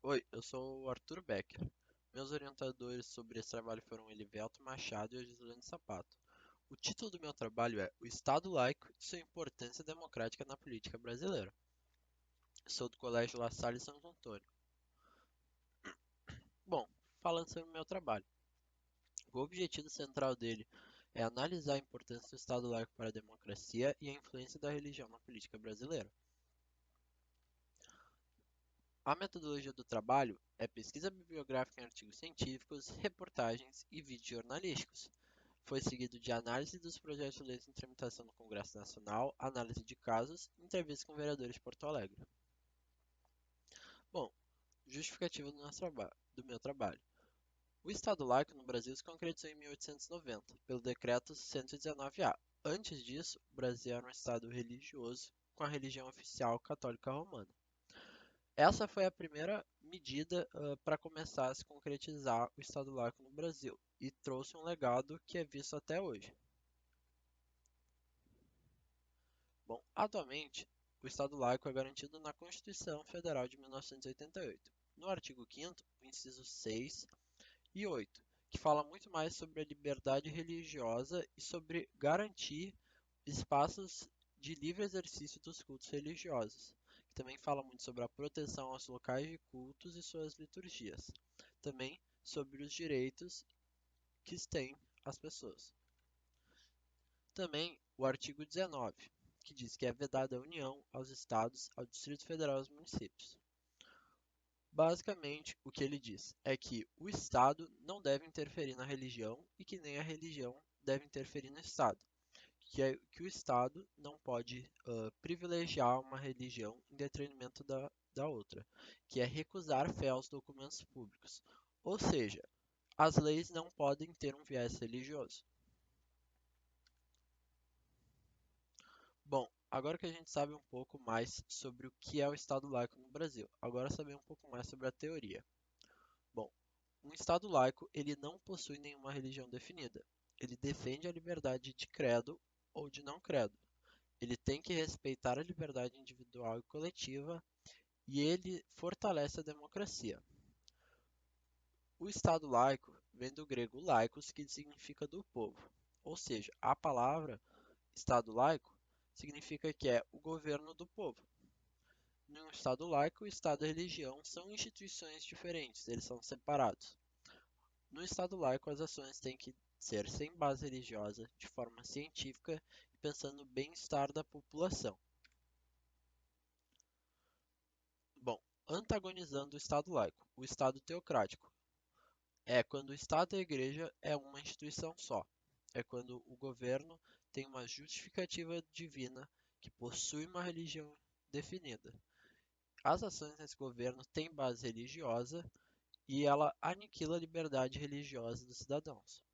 Oi, eu sou o Arthur Becker. Meus orientadores sobre esse trabalho foram Elivelto Machado e a Gislene Sapato. O título do meu trabalho é O Estado Laico e sua importância democrática na política brasileira. Sou do Colégio La Salle Santo Antônio. Bom, falando sobre o meu trabalho. O objetivo central dele é analisar a importância do Estado laico para a democracia e a influência da religião na política brasileira. A metodologia do trabalho é pesquisa bibliográfica em artigos científicos, reportagens e vídeos jornalísticos. Foi seguido de análise dos projetos de leis em tramitação no Congresso Nacional, análise de casos e entrevistas com vereadores de Porto Alegre. Bom, justificativa do meu trabalho. O Estado laico no Brasil se concretizou em 1890, pelo Decreto 119-A. Antes disso, o Brasil era um Estado religioso, com a religião oficial católica romana. Essa foi a primeira medida para começar a se concretizar o Estado laico no Brasil e trouxe um legado que é visto até hoje. Bom, atualmente, o Estado laico é garantido na Constituição Federal de 1988, no artigo 5º, incisos 6 e 8, que fala muito mais sobre a liberdade religiosa e sobre garantir espaços de livre exercício dos cultos religiosos, que também fala muito sobre a proteção aos locais de cultos e suas liturgias, também sobre os direitos que têm as pessoas. Também o artigo 19, que diz que é vedada a União, aos Estados, ao Distrito Federal e aos municípios. Basicamente, o que ele diz é que o Estado não deve interferir na religião e que nem a religião deve interferir no Estado. Que o Estado não pode privilegiar uma religião em detrimento da outra, que é recusar fé aos documentos públicos. Ou seja, as leis não podem ter um viés religioso. Bom, agora que a gente sabe um pouco mais sobre o que é o Estado laico no Brasil, agora saber um pouco mais sobre a teoria. Bom, um Estado laico, ele não possui nenhuma religião definida. Ele defende a liberdade de credo ou de não credo. Ele tem que respeitar a liberdade individual e coletiva e ele fortalece a democracia. O Estado laico vem do grego laicos, que significa do povo. Ou seja, a palavra Estado laico significa que é o governo do povo. Em um Estado laico, o Estado e a religião são instituições diferentes, eles são separados. No Estado laico, as ações têm que ser sem base religiosa, de forma científica e pensando no bem-estar da população. Bom, antagonizando o Estado laico, o Estado teocrático. É quando o Estado e a Igreja é uma instituição só. É quando o governo tem uma justificativa divina que possui uma religião definida. As ações desse governo têm base religiosa e ela aniquila a liberdade religiosa dos cidadãos.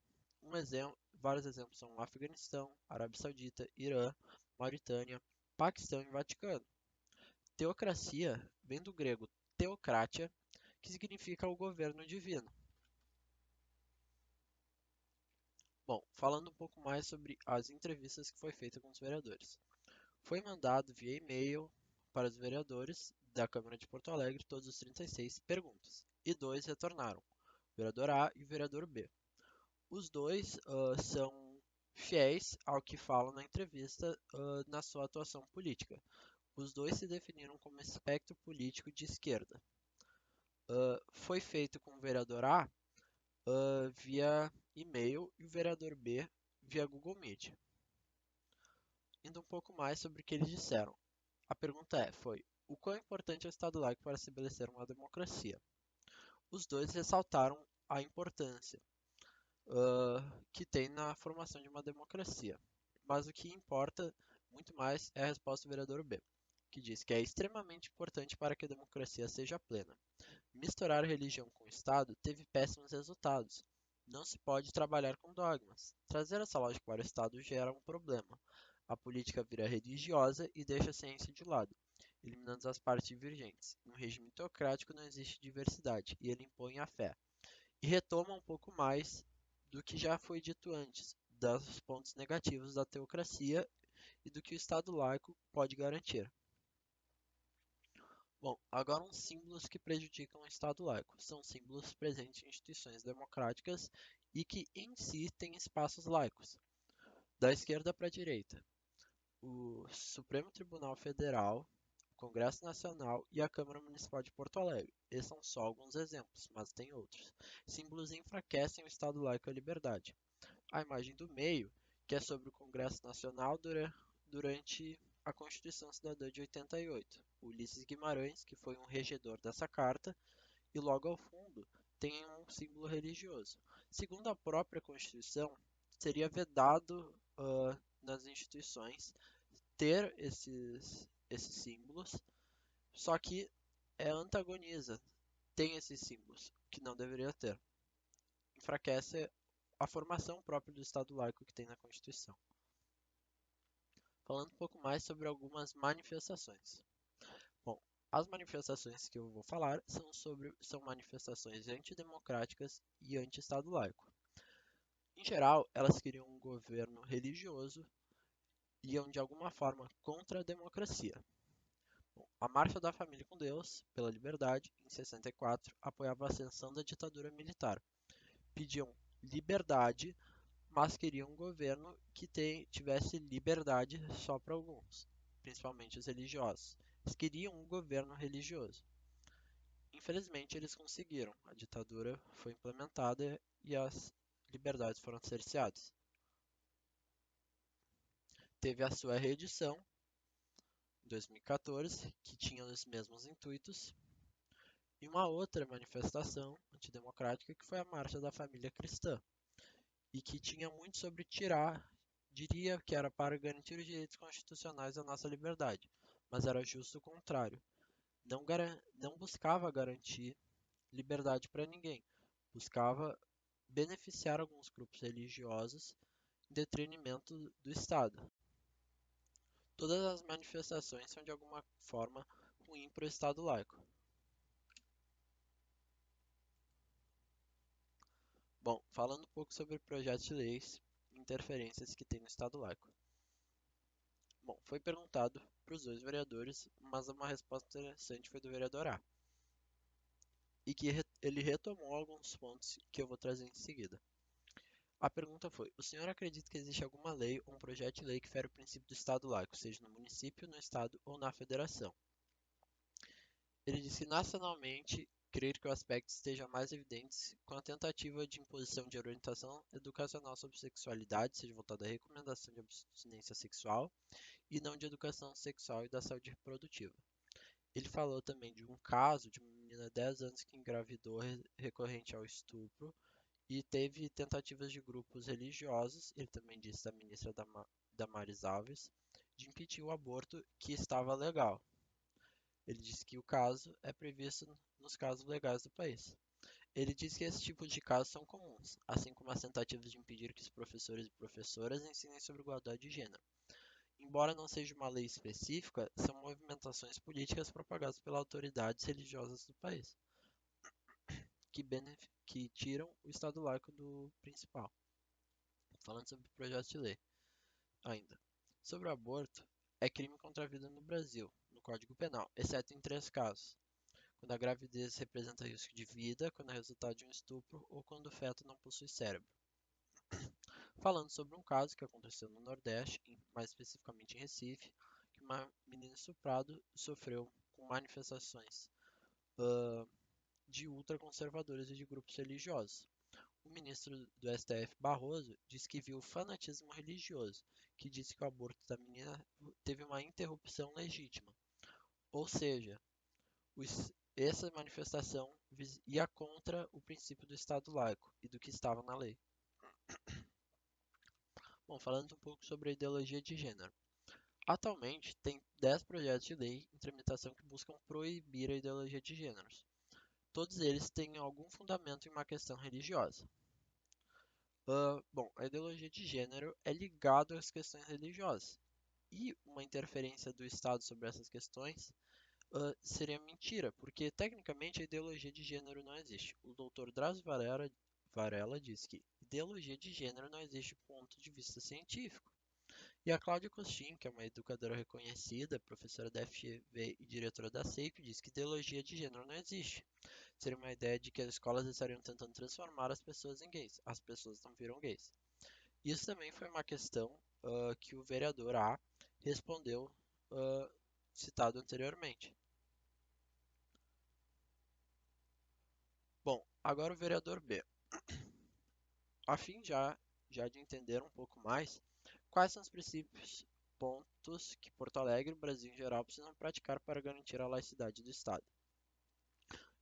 Vários exemplos são o Afeganistão, Arábia Saudita, Irã, Mauritânia, Paquistão e Vaticano. Teocracia vem do grego teokratia, que significa o governo divino. Bom, falando um pouco mais sobre as entrevistas que foi feita com os vereadores. Foi mandado via e-mail para os vereadores da Câmara de Porto Alegre todos os 36 perguntas, e dois retornaram, o vereador A e o vereador B. Os dois são fiéis ao que falam na entrevista na sua atuação política. Os dois se definiram como espectro político de esquerda. Foi feito com o vereador A via e-mail e o vereador B via Google Meet. Indo um pouco mais sobre o que eles disseram. A pergunta foi: o quão importante é o Estado laico para estabelecer uma democracia? Os dois ressaltaram a importância que tem na formação de uma democracia. Mas o que importa muito mais é a resposta do vereador B, que diz que é extremamente importante para que a democracia seja plena. Misturar religião com Estado teve péssimos resultados. Não se pode trabalhar com dogmas. Trazer essa lógica para o Estado gera um problema. A política vira religiosa e deixa a ciência de lado, eliminando as partes divergentes. Em um regime teocrático não existe diversidade, e ele impõe a fé. E retoma um pouco mais do que já foi dito antes, dos pontos negativos da teocracia e do que o Estado laico pode garantir. Bom, agora uns símbolos que prejudicam o Estado laico. São símbolos presentes em instituições democráticas e que em si têm espaços laicos. Da esquerda para a direita, o Supremo Tribunal Federal, o Congresso Nacional e a Câmara Municipal de Porto Alegre. Esses são só alguns exemplos, mas tem outros. Símbolos enfraquecem o Estado laico e a liberdade. A imagem do meio, que é sobre o Congresso Nacional durante a Constituição Cidadã de 88. Ulisses Guimarães, que foi um regedor dessa carta, e logo ao fundo tem um símbolo religioso. Segundo a própria Constituição, seria vedado nas instituições ter esses símbolos, só que antagoniza, tem esses símbolos que não deveria ter. Enfraquece a formação própria do Estado laico que tem na Constituição. Falando um pouco mais sobre algumas manifestações. Bom, as manifestações que eu vou falar são manifestações antidemocráticas e anti-Estado laico. Em geral, elas queriam um governo religioso e iam de alguma forma contra a democracia. Bom, a Marcha da Família com Deus, pela Liberdade, em 64, apoiava a ascensão da ditadura militar. Pediam liberdade, mas queriam um governo que tivesse liberdade só para alguns, principalmente os religiosos. Eles queriam um governo religioso. Infelizmente, eles conseguiram. A ditadura foi implementada e as liberdades foram cerceadas. Teve a sua reedição em 2014, que tinha os mesmos intuitos, e uma outra manifestação antidemocrática que foi a Marcha da Família Cristã, e que tinha muito sobre tirar, diria que era para garantir os direitos constitucionais da nossa liberdade, mas era justo o contrário. Não buscava garantir liberdade para ninguém, buscava beneficiar alguns grupos religiosos em detrimento do Estado. Todas as manifestações são de alguma forma ruins para o Estado laico. Bom, falando um pouco sobre projetos de leis e interferências que tem no Estado laico. Bom, foi perguntado para os dois vereadores, mas uma resposta interessante foi do vereador A, e que ele retomou alguns pontos que eu vou trazer em seguida. A pergunta foi: o senhor acredita que existe alguma lei ou um projeto de lei que fere o princípio do Estado laico, seja no município, no Estado ou na federação? Ele disse que nacionalmente, creio que o aspecto esteja mais evidente com a tentativa de imposição de orientação educacional sobre sexualidade, seja voltada à recomendação de abstinência sexual e não de educação sexual e da saúde reprodutiva. Ele falou também de um caso de uma menina de 10 anos que engravidou recorrente ao estupro e teve tentativas de grupos religiosos, ele também disse da ministra Damares Alves, de impedir o aborto que estava legal. Ele disse que o caso é previsto nos casos legais do país. Ele diz que esse tipo de casos são comuns, assim como as tentativas de impedir que os professores e professoras ensinem sobre igualdade de gênero. Embora não seja uma lei específica, são movimentações políticas propagadas pelas autoridades religiosas do país, que tiram o Estado laico do principal. Falando sobre o projeto de lei ainda. Sobre o aborto, é crime contra a vida no Brasil, no Código Penal, exceto em 3 casos: quando a gravidez representa risco de vida, quando é resultado de um estupro ou quando o feto não possui cérebro. Falando sobre um caso que aconteceu no Nordeste, mais especificamente em Recife, que uma menina estuprada sofreu com manifestações de ultraconservadores e de grupos religiosos. O ministro do STF, Barroso, disse que viu fanatismo religioso, que disse que o aborto da menina teve uma interrupção legítima. Ou seja, essa manifestação ia contra o princípio do Estado laico e do que estava na lei. Bom, falando um pouco sobre a ideologia de gênero. Atualmente, tem 10 projetos de lei em tramitação que buscam proibir a ideologia de gêneros. Todos eles têm algum fundamento em uma questão religiosa. Bom, a ideologia de gênero é ligada às questões religiosas. E uma interferência do Estado sobre essas questões seria mentira, porque tecnicamente a ideologia de gênero não existe. O Dr. Drauzio Varela diz que ideologia de gênero não existe do ponto de vista científico. E a Cláudia Costin, que é uma educadora reconhecida, professora da FGV e diretora da SEIP, diz que ideologia de gênero não existe. Seria uma ideia de que as escolas estariam tentando transformar as pessoas em gays. As pessoas não viram gays. Isso também foi uma questão que o vereador A respondeu, ah, citado anteriormente. Bom, agora o vereador B. A fim já de entender um pouco mais, quais são os princípios, pontos que Porto Alegre e o Brasil em geral precisam praticar para garantir a laicidade do Estado?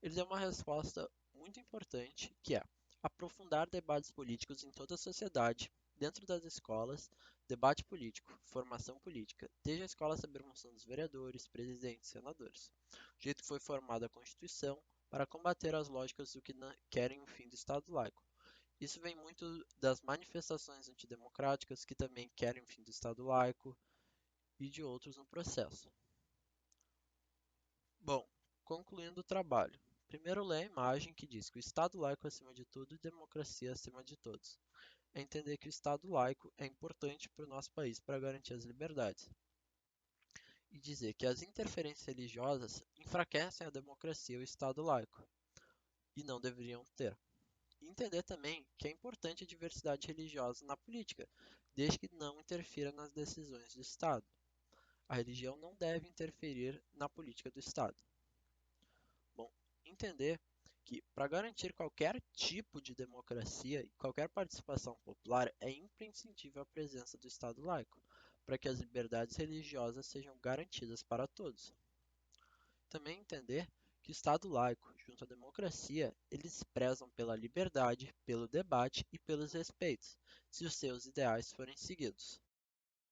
Ele deu uma resposta muito importante, que é aprofundar debates políticos em toda a sociedade, dentro das escolas, debate político, formação política, desde a escola saber a função dos vereadores, presidentes, senadores. O jeito que foi formada a Constituição para combater as lógicas do que querem o fim do Estado laico. Isso vem muito das manifestações antidemocráticas que também querem o fim do Estado laico e de outros no processo. Bom, concluindo o trabalho. Primeiro, lê a imagem que diz que o Estado laico é acima de tudo e democracia acima de todos. É entender que o Estado laico é importante para o nosso país para garantir as liberdades. E dizer que as interferências religiosas enfraquecem a democracia e o Estado laico, e não deveriam ter. E entender também que é importante a diversidade religiosa na política, desde que não interfira nas decisões do Estado. A religião não deve interferir na política do Estado. Bom, entender que para garantir qualquer tipo de democracia e qualquer participação popular é imprescindível a presença do Estado laico, para que as liberdades religiosas sejam garantidas para todos. Também entender que o Estado laico, junto à democracia, eles prezam pela liberdade, pelo debate e pelos respeitos, se os seus ideais forem seguidos.